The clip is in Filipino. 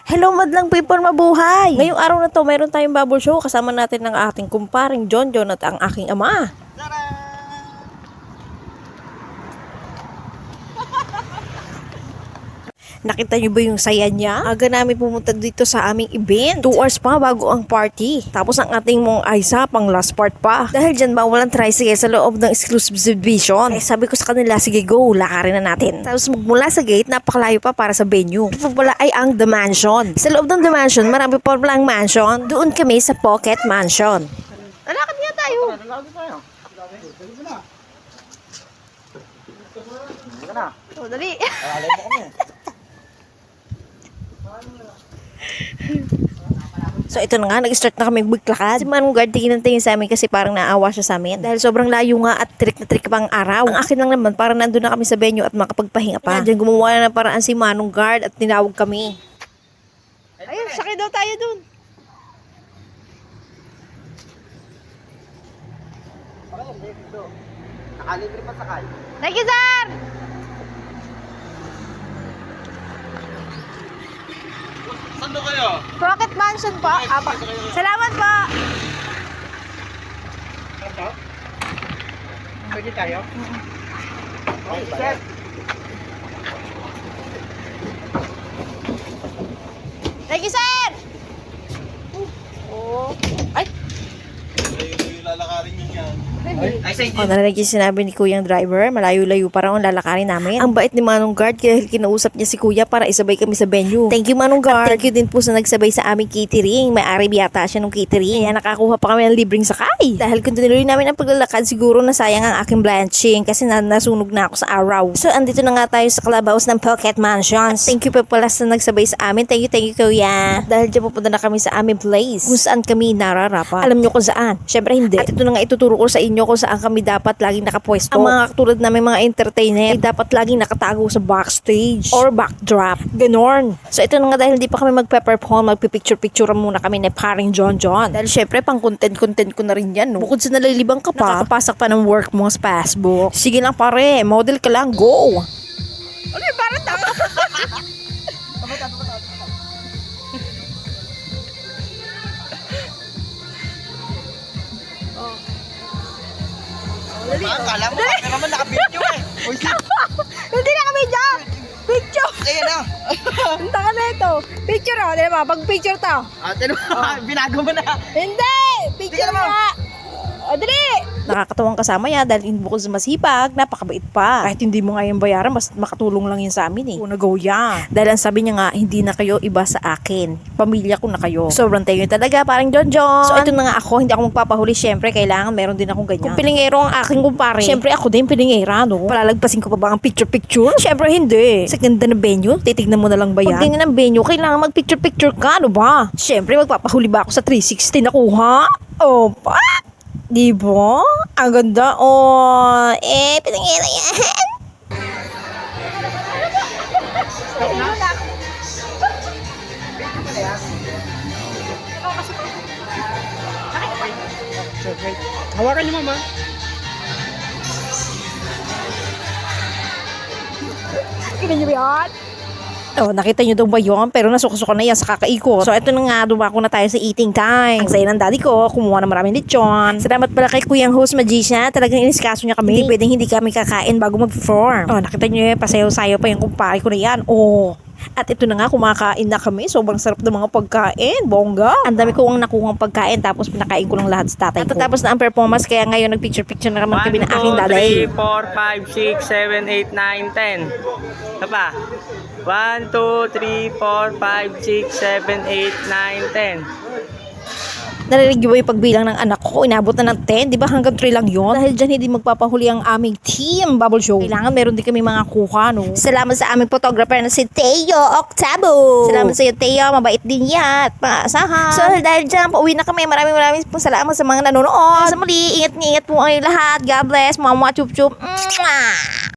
Hello madlang people, mabuhay! Ngayong araw na to, mayroon tayong bubble show. Kasama natin ng ating kumparing John at ang aking ama. Nakita niyo ba yung saya niya? Aga namin pumunta dito sa aming event. 2 hours pa bago ang party. Tapos ang ating mong Aiza pang last part pa. Dahil dyan bawalan tricycle sa loob ng exclusive exhibition. Eh sabi ko sa kanila, sige go, lakarin na natin. Tapos magmula sa gate, napakalayo pa para sa venue. Ito pala ay ang The Mansion. Sa loob ng The Mansion, marami pa palang mansion. Doon kami sa Pocket Mansion. Lalakad nga tayo. Oh, dali. So ito na nga, nag-start na kami maglakad. Si Manong Guard, tingin sa amin kasi parang naawa siya sa amin. Dahil sobrang layo nga at trick na trick pa ang araw. Ang akin lang naman, parang nandun na kami sa venue at makapagpahinga pa. Diyan gumawa na ng paraan si Manong Guard at tinawag kami. Ayun, sakay daw tayo dun. Nakalibre pa sakay. Thank you, sir! Saan doon kayo? Pocket Mansion po. Apa. Salamat po. Ito? Pwede tayo? Okay, Sir. Thank you, sir! Oh. Ay! Yung lalakarin nyo yan. Ay, sa inyo. Narinig yung sinabi ni Kuyang driver, malayo-layo pa raw ang lalakarin namin. Ang bait ni Manong Guard dahil kinausap niya si Kuya para isabay kami sa venue. Thank you, Manong Guard. At thank you din po sa nagsabay sa aming catering. May-ari yata siya ng catering. Kaya nakakuha pa kami ng libreng sakay. Dahil kung tinuloy namin ang paglalakad, siguro nasayang ang aking blanching kasi nasunog na ako sa araw. So, andito na nga tayo sa clubhouse ng Pocket Mansions. Thank you pa pala sa nagsabay sa amin. Thank you, Kuya. Dahil dyan pupunta na kami sa aming place kung saan kami nararapat. Alam nyo kung saan? Syempre hindi. At ito na nga ituturo ko sa inyo kung saan kami dapat laging nakapwesto. Ang mga katulad namin mga entertainer ay dapat laging nakatago sa backstage or backdrop. Ganon. So ito na nga dahil hindi pa kami magpe-perform, magpipicture-picture muna kami ni paring John. Dahil syempre pang content ko na rin yan, no? Bukod sa nalalibang ka pa, nakakapasak pa ng work mo sa Facebook. Sige lang pare, model ka lang, go! Ano yung parang tama? Akala mo, ka naman naka-video eh. Uy, Hindi na kami dyan! Picture! ayan na. Punta ka na ito. Picture oh, di ba? Pag picture to. Ate naman, binago mo na. Hindi! Picture Tingnan mo. nga! O, dali! Nakakatawang kasama yan dahil bukod sa masipag, napakabait pa. Kahit hindi mo nga yung bayaran, mas makatulong lang yan sa amin eh. Kung nag-go yan. Dahil ang sabi niya nga, hindi na kayo iba sa akin. Pamilya ko na kayo. Sobrang tayo talaga, parang John. So, ito na nga ako, hindi ako magpapahuli. Siyempre, kailangan meron din akong ganyan. Kung pilingero ang aking kumpare, siyempre ako din pilingera, no? Palalagpasin ko pa ba ang picture-picture? Siyempre, hindi. Sa ganda ng venue, titignan mo na lang ba yan? Pag tingin ng venue, kailangan mag-picture-picture ka, no ba? Siyempre, magpapahuli ba ako sa 360 nakuha? Oh, pa! Di ba? Ang ganda. Oh, pinangera yan. Hawakan niyo mama. Kita niyo ba yan? Oh, nakita niyo daw ba yun? Pero nasuka-suka na yan sa kakaikot. So, eto na nga, dumako na tayo sa eating time. Ang saya ng daddy ko, kumuha ng maraming lechon. Salamat pala kay Kuyang Host Magician. Talagang iniskaso niya kami. Hindi pwedeng hindi kami kakain bago mag-perform. Oh, nakita niyo yun, pasayaw-sayaw pa yung kumpare ko na yan. Oh. At ito na nga, kumakain na kami. Sobrang sarap ng mga pagkain. Bongga. Ang dami ko ang nakuhang pagkain tapos pinakain ko lang lahat sa tatay ko. At tapos na ang performance kaya ngayon nag-picture-picture na naman kami ng aking daday. 1, 2, 3, 4, 5, 6, 7, 8, 9, 10. Ano pa? 1, 2, 3, 4, 5, 6, 7, 8, 9, 10. Narinig mo yung pagbilang ng anak ko, inabot na ng 10, di ba hanggang 3 lang yon? Dahil dyan hindi magpapahuli ang aming team bubble show. Kailangan meron din kami mga kuha, no? Salamat sa aming photographer na si Teo Octavo. Salamat sa iyo, Teo, mabait din yan at maasahan. So dahil dyan, pauwi na kami. Maraming salamat sa mga nanonood. Sa muli, ingat po kayo lahat. God bless, mama, chup chup. Mwah!